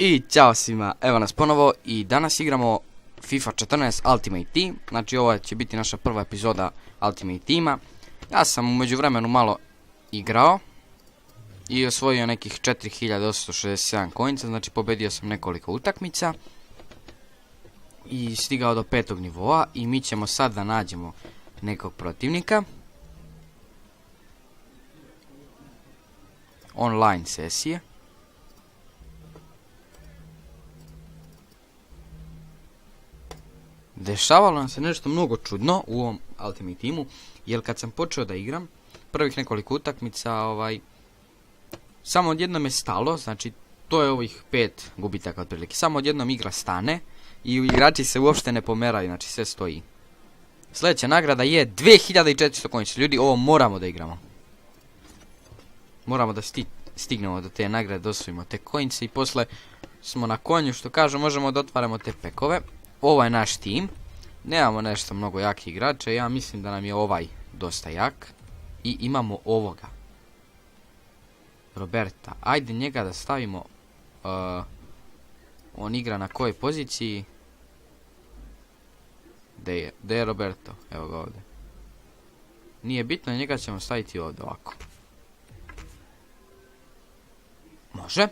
I ćao svima, evo nas ponovo i danas igramo FIFA 14 Ultimate Team. Znači ovo će biti naša prva epizoda Ultimate Teama. Ja sam u međuvremenu malo igrao i osvojio nekih 4867 coinca, znači pobedio sam nekoliko utakmica i stigao do 5. nivoa i mi ćemo sad da nađemo nekog protivnika. Online sesije. Dešavalo nam se nešto mnogo čudno u ovom Ultimate Teamu, jer kad sam počeo da igram, prvih nekoliko utakmica, samo odjednom je stalo, znači to je ovih 5 gubitaka otprilike, samo odjednom igra stane i igrači se uopšte ne pomeraju, znači sve stoji. Sljedeća nagrada je 2400 coins, ljudi, ovo moramo da igramo. Moramo da stignemo do te nagrade, da osvojimo te coince i posle smo na konju, što kažu, možemo da otvaramo te pekove. Ovo je naš tim, nemamo nešto mnogo jakih igrača, ja mislim da nam je ovaj dosta jak. I imamo ovoga Roberta, ajde njega da stavimo, on igra na kojoj poziciji, gdje je Roberto, evo ga ovdje. Nije bitno, njega ćemo staviti ovdje ovako. Može.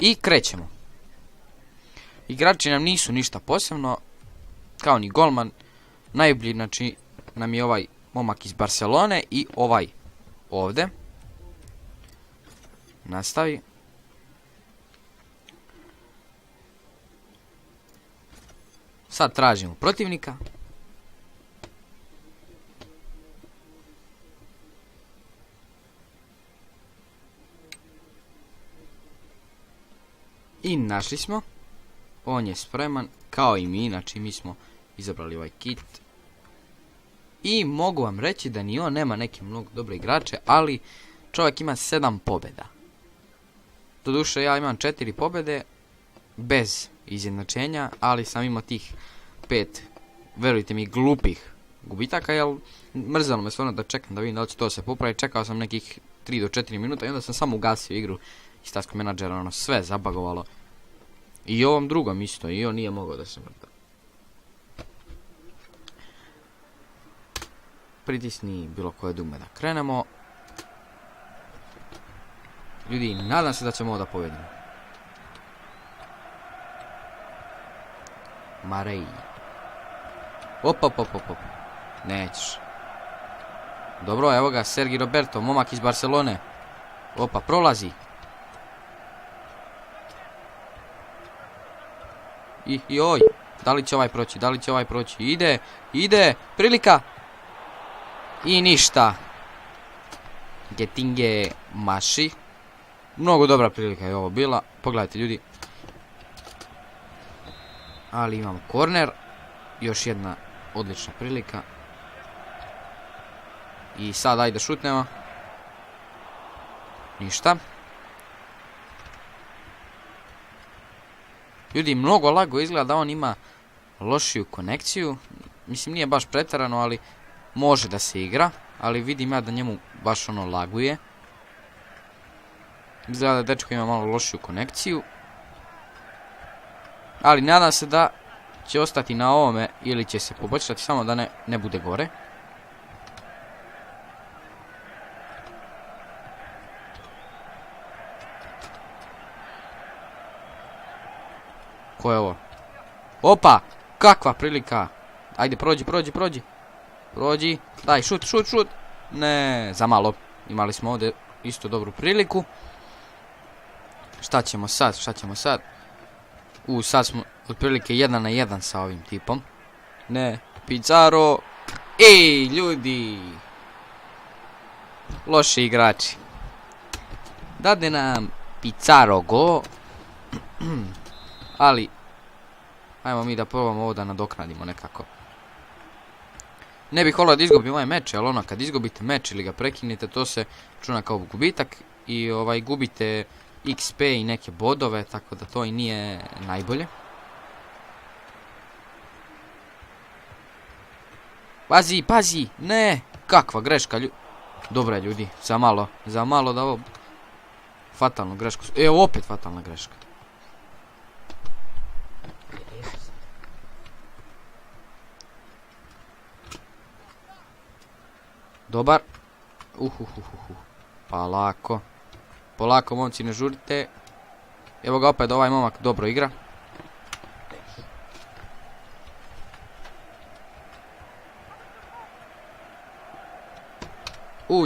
I krećemo. Igrači nam nisu ništa posebno, kao ni golman. Najbolji, znači, nam je ovaj momak iz Barcelone i ovaj ovdje. Nastavi. Sad tražimo protivnika. I našli smo. On je spreman, kao i mi, znači mi smo izabrali ovaj kit. I mogu vam reći da ni on nema neke mnogo dobre igrače, ali čovjek ima 7 pobjeda. Doduše ja imam 4 pobjede, bez izjednačenja, ali sam imao tih 5, verujte mi, glupih gubitaka, jer mrzalo me stvarno da čekam da vidim da li će to se popravi. Čekao sam nekih 3 do 4 minuta i onda sam samo ugasio igru iz Task Managera, ono sve zabagovalo. I ovom drugom isto, i on nije mogao da se vrta. Pritisni bilo koje dugme da krenemo. Ljudi, nadam se da ćemo ovo da povedimo. Marej. Op. Nećeš. Dobro, evo ga, Sergi Roberto, momak iz Barcelone. Opa, prolazi. I oj, da li će ovaj proći, ide, prilika. I ništa. Getinge maši. Mnogo dobra prilika je ovo bila, pogledajte ljudi. Ali imamo korner, još jedna odlična prilika. I sad ajde šutnemo. Ništa. Ljudi, mnogo lago izgleda da on ima lošiju konekciju. Mislim, nije baš pretjerano, ali može da se igra. Ali vidim ja da njemu baš ono laguje. Izgleda da dečko ima malo lošiju konekciju. Ali nadam se da će ostati na ovome ili će se poboljšati, samo da ne bude gore. Ko je ovo? Opa! Kakva prilika! Ajde, prođi. Prođi. Daj, šut. Ne, za malo. Imali smo ovdje isto dobru priliku. Šta ćemo sad? Sad smo otprilike 1 na 1 sa ovim tipom. Ne, Pizarro. Ej, ljudi! Loši igrači. Dade nam Pizarro go. Ali, ajmo mi da probamo ovo da nadoknadimo nekako. Ne bih volio da izgubim ovaj meč, ali ono, kad izgubite meč ili ga prekinete, to se čuna kao gubitak. I gubite XP i neke bodove, tako da to i nije najbolje. Pazi, ne, kakva greška, dobra ljudi, za malo da ovo fatalnu grešku, evo opet fatalna greška. Dobar. Polako. Polako, momci, ne žurite. Evo ga opet, ovaj momak dobro igra.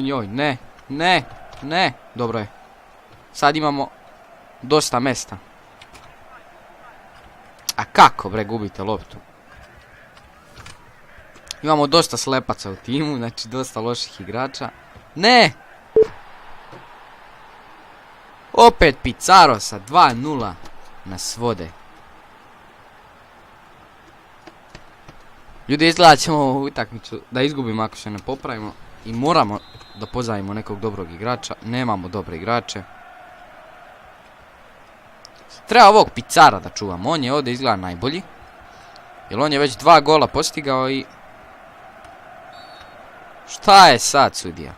Njoj, ne. Dobro je. Sad imamo dosta mesta. A kako, bre, gubite loptu? Imamo dosta slepaca u timu, znači dosta loših igrača. Ne! Opet Pizarro sa 2-0 nas vode. Ljudi, izgleda ćemo ovu utakmicu da izgubimo ako se ne popravimo. I moramo da pozajmimo nekog dobrog igrača. Nemamo dobre igrače. Treba ovog Pizarra da čuvamo. On je ovdje izgleda najbolji. Jer on je već 2 gola postigao i... Šta je sad, sudija?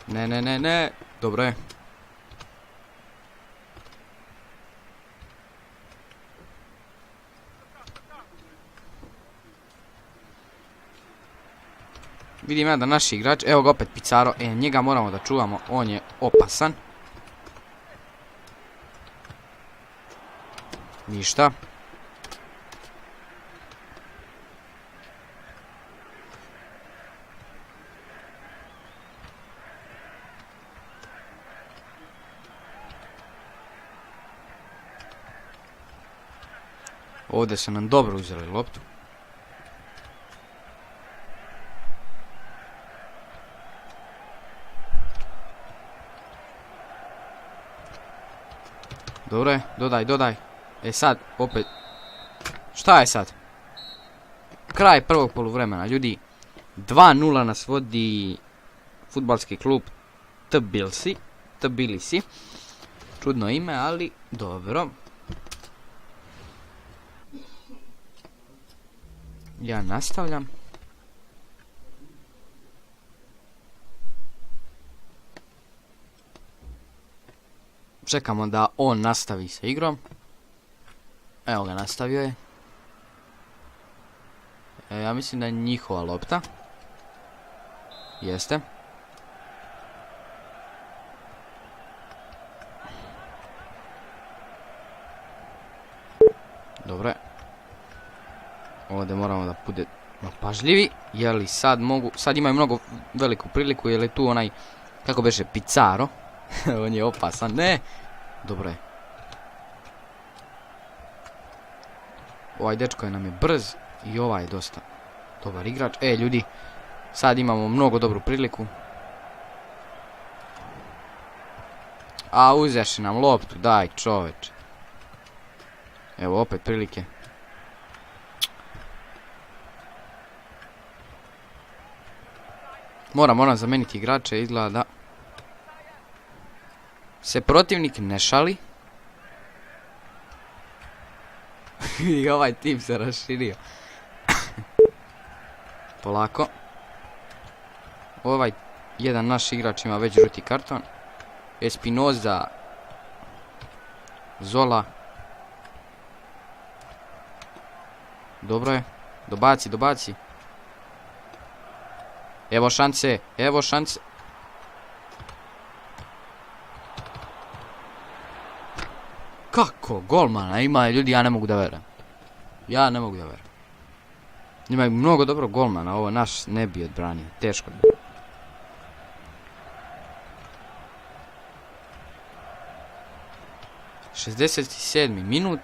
Ne. Dobro je. Vidim ja da naši igrač, evo ga opet Pizarro, njega moramo da čuvamo, on je opasan. Ništa. Ovdje su nam dobro uzeli loptu. Dobro je, dodaj. Sad, opet. Šta je sad? Kraj prvog poluvremena, ljudi. 2-0 nas vodi fudbalski klub Tbilisi. Čudno ime, ali dobro. Ja nastavljam. Čekamo da on nastavi sa igrom. Evo ga, nastavio je. Ja mislim da je njihova lopta. Jeste. Dobro je. Ovdje moramo da budemo pažljivi. Jeli sad mogu... Sad imaju mnogo veliku priliku. Je li tu onaj... Kako beše? Pizarro. On je opasan. Ne! Dobro je. Ovaj dečko je nam je brz. I ovaj je dosta dobar igrač. Ljudi. Sad imamo mnogo dobru priliku. A uzeši nam loptu. Daj, čoveč. Evo opet prilike. Moram zameniti igrače. Izgleda da se protivnik ne šali. I ovaj tim se raširio. Polako. Ovaj jedan naš igrač ima već žuti karton. Espinoza. Zola. Dobro je. Dobaci. Evo šanse. Kako? Golmana ima, ljudi, ja ne mogu da verujem. Ima mnogo dobrog golmana, ovo naš ne bi odbranio. Teško bi. – 67. minut,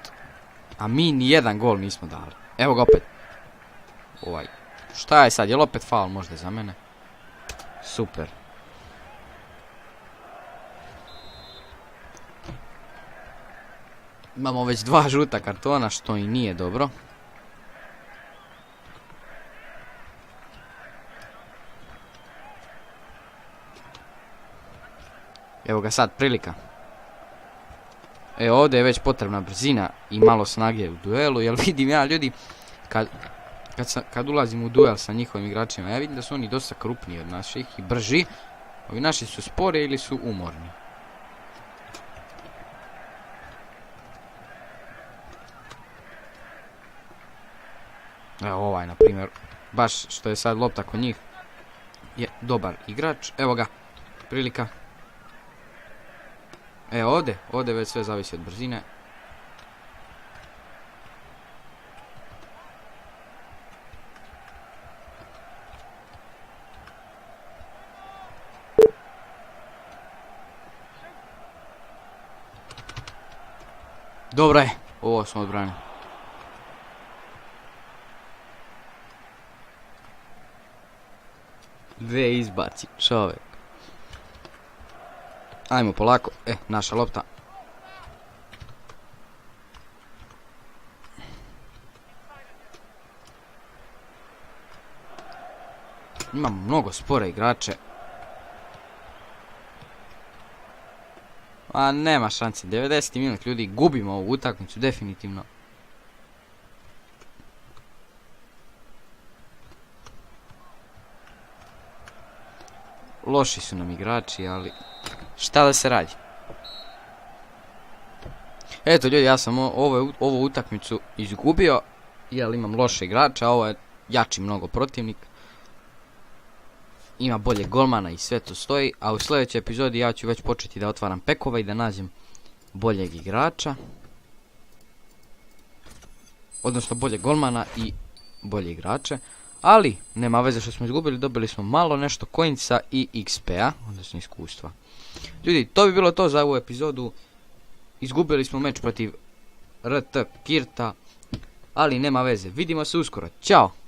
a mi nijedan gol nismo dali. Evo ga opet. Šta je sad? Je li opet faul možda za mene? Super. Imamo već 2 žuta kartona, što i nije dobro. Evo ga sad, prilika. Ovdje je već potrebna brzina i malo snage u duelu, jer vidim ja, ljudi, kad kad ulazim u duel sa njihovim igračima, ja vidim da su oni dosta krupniji od naših i brži. Ovi naši su spori ili su umorni. Evo ovaj, na primjer, baš što je sad lopta kod njih, je dobar igrač. Evo ga, prilika. Evo ovdje već sve zavisi od brzine. Dobro je, ovo smo odbranili. Dve izbaci, čovjek. Ajmo polako, naša lopta. Imamo mnogo spore igrače. A nema šanse, 90 minut ljudi, gubimo ovu utakmicu definitivno. Loši su nam igrači, ali šta da se radi. Eto ljudi, ja sam ovu utakmicu izgubio, jer imam loše igrače, a ovo je jači mnogo protivnik. Ima bolje golmana i sve to stoji, a u sljedećoj epizodi ja ću već početi da otvaram pekove i da nađem boljeg igrača. Odnosno boljeg golmana i bolje igrače. Ali, nema veze što smo izgubili, dobili smo malo nešto coinsa i XP-a, odnosno iskustva. Ljudi, to bi bilo to za ovu epizodu. Izgubili smo meč protiv RT Kirta, ali nema veze. Vidimo se uskoro. Ćao!